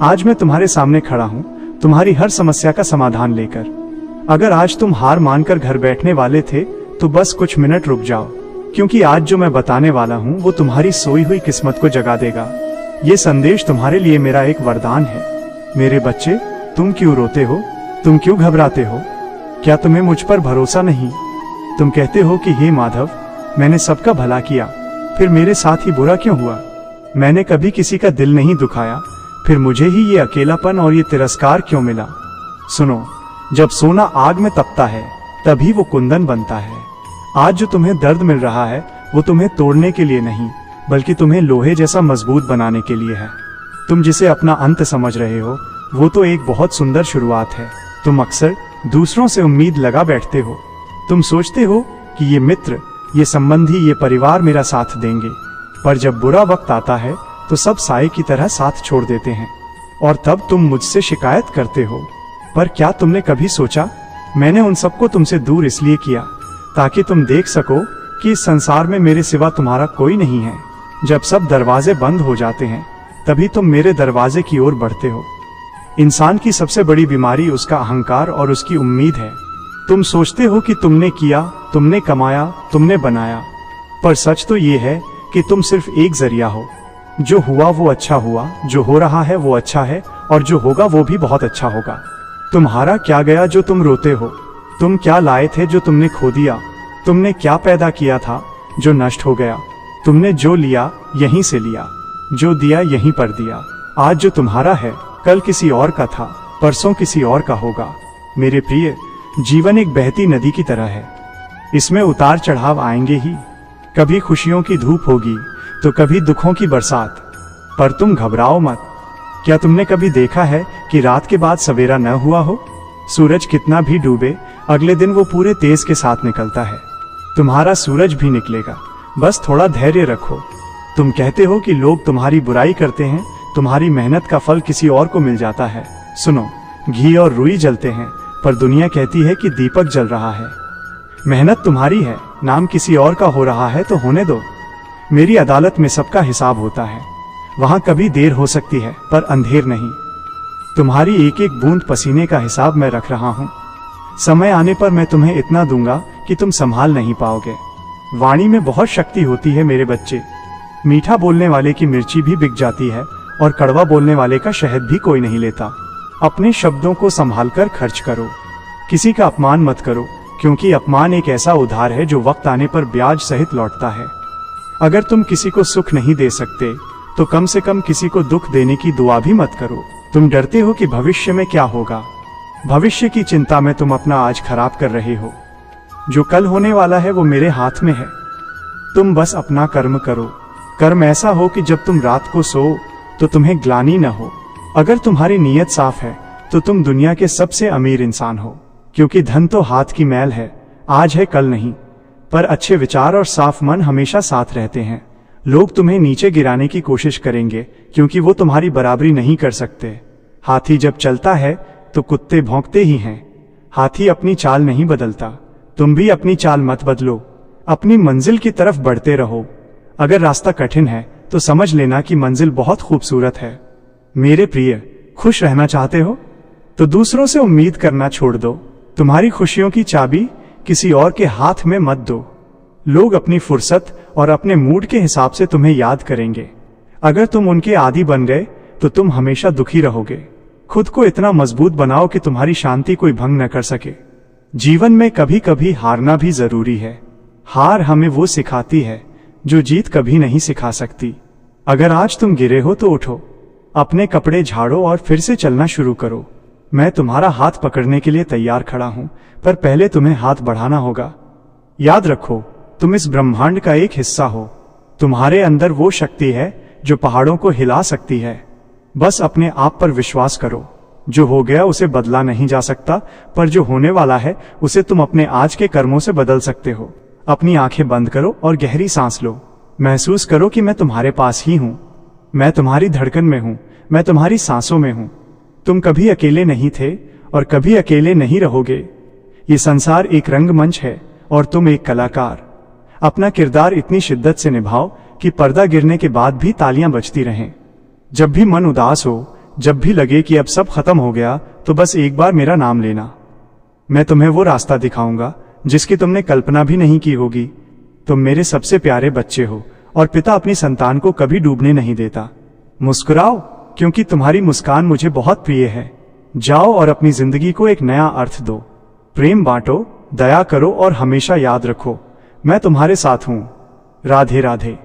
आज मैं तुम्हारे सामने खड़ा हूँ, तुम्हारी हर समस्या का समाधान लेकर। अगर आज तुम हार मानकर घर बैठने वाले थे तो बस कुछ मिनट रुक जाओ, क्योंकि आज जो मैं बताने वाला हूँ वो तुम्हारी सोई हुई किस्मत को जगा देगा। ये संदेश तुम्हारे लिए मेरा एक वरदान है। मेरे बच्चे, तुम क्यों रोते हो? तुम क्यों घबराते हो? क्या तुम्हें मुझ पर भरोसा नहीं? तुम कहते हो कि हे माधव, मैंने सबका भला किया, फिर मेरे साथ ही बुरा क्यों हुआ? मैंने कभी किसी का दिल नहीं दुखाया, फिर मुझे ही ये अकेलापन और ये तिरस्कार क्यों मिला? सुनो, जब सोना आग में तपता है तभी वो कुंदन बनता है। आज जो तुम्हें दर्द मिल रहा है वो तुम्हें तोड़ने के लिए नहीं, बल्कि तुम्हें लोहे जैसा मजबूत बनाने के लिए है। तुम जिसे अपना अंत समझ रहे हो वो तो एक बहुत सुंदर शुरुआत है। तुम अक्सर दूसरों से उम्मीद लगा बैठते हो। तुम सोचते हो कि ये मित्र, ये संबंधी, ये परिवार मेरा साथ देंगे, पर जब बुरा वक्त आता है तो सब साए की तरह साथ छोड़ देते हैं और तब तुम मुझसे शिकायत करते हो। पर क्या तुमने कभी सोचा, मैंने उन सबको तुमसे दूर इसलिए किया ताकि तुम देख सको कि इस संसार में मेरे सिवा तुम्हारा कोई नहीं है। जब सब दरवाजे बंद हो जाते हैं तभी तुम मेरे दरवाजे की ओर बढ़ते हो। इंसान की सबसे बड़ी बीमारी उसका अहंकार और उसकी उम्मीद है। तुम सोचते हो कि तुमने किया, तुमने कमाया, तुमने बनाया, पर सच तो ये है कि तुम सिर्फ एक जरिया हो। जो हुआ वो अच्छा हुआ, जो हो रहा है वो अच्छा है, और जो होगा वो भी बहुत अच्छा होगा। तुम्हारा क्या गया जो तुम रोते हो? तुम क्या लाए थे जो तुमने खो दिया? तुमने क्या पैदा किया था जो नष्ट हो गया? तुमने जो लिया यहीं से लिया, जो दिया यहीं पर दिया। आज जो तुम्हारा है कल किसी और का था, परसों किसी और का होगा। मेरे प्रिय, जीवन एक बहती नदी की तरह है। इसमें उतार चढ़ाव आएंगे ही। कभी खुशियों की धूप होगी तो कभी दुखों की बरसात, पर तुम घबराओ मत। क्या तुमने कभी देखा है कि रात के बाद सवेरा न हुआ हो? सूरज कितना भी डूबे, अगले दिन वो पूरे तेज के साथ निकलता है। तुम्हारा सूरज भी निकलेगा, बस थोड़ा धैर्य रखो। तुम कहते हो कि लोग तुम्हारी बुराई करते हैं, तुम्हारी मेहनत का फल किसी और को मिल जाता है। सुनो, घी और रुई जलते हैं, पर दुनिया कहती है कि दीपक जल रहा है। मेहनत तुम्हारी है, नाम किसी और का हो रहा है तो होने दो। मेरी अदालत में सबका हिसाब होता है। वहां कभी देर हो सकती है पर अंधेर नहीं। तुम्हारी एक एक बूंद पसीने का हिसाब मैं रख रहा हूं। समय आने पर मैं तुम्हें इतना दूंगा कि तुम संभाल नहीं पाओगे। वाणी में बहुत शक्ति होती है मेरे बच्चे। मीठा बोलने वाले की मिर्ची भी बिक जाती है और कड़वा बोलने वाले का शहद भी कोई नहीं लेता। अपने शब्दों को संभाल कर खर्च करो। किसी का अपमान मत करो, क्योंकि अपमान एक ऐसा उधार है जो वक्त आने पर ब्याज सहित लौटता है। अगर तुम किसी को सुख नहीं दे सकते तो कम से कम किसी को दुख देने की दुआ भी मत करो। तुम डरते हो कि भविष्य में क्या होगा। भविष्य की चिंता में तुम अपना आज खराब कर रहे हो। जो कल होने वाला है वो मेरे हाथ में है। तुम बस अपना कर्म करो। कर्म ऐसा हो कि जब तुम रात को सो तो तुम्हें ग्लानि न हो। अगर तुम्हारी नीयत साफ है तो तुम दुनिया के सबसे अमीर इंसान हो, क्योंकि धन तो हाथ की मैल है, आज है कल नहीं। पर अच्छे विचार और साफ मन हमेशा साथ रहते हैं। लोग तुम्हें नीचे गिराने की कोशिश करेंगे क्योंकि वो तुम्हारी बराबरी नहीं कर सकते। हाथी जब चलता है तो कुत्ते भौंकते ही हैं। हाथी अपनी चाल नहीं बदलता। तुम भी अपनी चाल मत बदलो। अपनी मंजिल की तरफ बढ़ते रहो। अगर रास्ता कठिन है तो समझ लेना कि मंजिल बहुत खूबसूरत है। मेरे प्रिय, खुश रहना चाहते हो तो दूसरों से उम्मीद करना छोड़ दो। तुम्हारी खुशियों की चाबी किसी और के हाथ में मत दो। लोग अपनी फुर्सत और अपने मूड के हिसाब से तुम्हें याद करेंगे। अगर तुम उनके आदी बन गए तो तुम हमेशा दुखी रहोगे। खुद को इतना मजबूत बनाओ कि तुम्हारी शांति कोई भंग न कर सके। जीवन में कभी कभी हारना भी जरूरी है। हार हमें वो सिखाती है जो जीत कभी नहीं सिखा सकती। अगर आज तुम गिरे हो तो उठो, अपने कपड़े झाड़ो और फिर से चलना शुरू करो। मैं तुम्हारा हाथ पकड़ने के लिए तैयार खड़ा हूं, पर पहले तुम्हें हाथ बढ़ाना होगा। याद रखो, तुम इस ब्रह्मांड का एक हिस्सा हो। तुम्हारे अंदर वो शक्ति है जो पहाड़ों को हिला सकती है। बस अपने आप पर विश्वास करो। जो हो गया उसे बदला नहीं जा सकता, पर जो होने वाला है उसे तुम अपने आज के कर्मों से बदल सकते हो। अपनी आंखें बंद करो और गहरी सांस लो। महसूस करो कि मैं तुम्हारे पास ही हूं। मैं तुम्हारी धड़कन में हूं, मैं तुम्हारी सांसों में हूं। तुम कभी अकेले नहीं थे और कभी अकेले नहीं रहोगे। ये संसार एक रंगमंच है और तुम एक कलाकार। अपना किरदार इतनी शिद्दत से निभाओ कि पर्दा गिरने के बाद भी तालियां बजती रहें। जब भी मन उदास हो जब भी लगे कि अब सब खत्म हो गया तो बस एक बार मेरा नाम लेना। मैं तुम्हें वो रास्ता दिखाऊंगा जिसकी तुमने कल्पना भी नहीं की होगी। तुम मेरे सबसे प्यारे बच्चे हो और पिता अपनी संतान को कभी डूबने नहीं देता। मुस्कुराओ, क्योंकि तुम्हारी मुस्कान मुझे बहुत प्रिय है। जाओ और अपनी जिंदगी को एक नया अर्थ दो। प्रेम बांटो, दया करो और हमेशा याद रखो, मैं तुम्हारे साथ हूं। राधे राधे।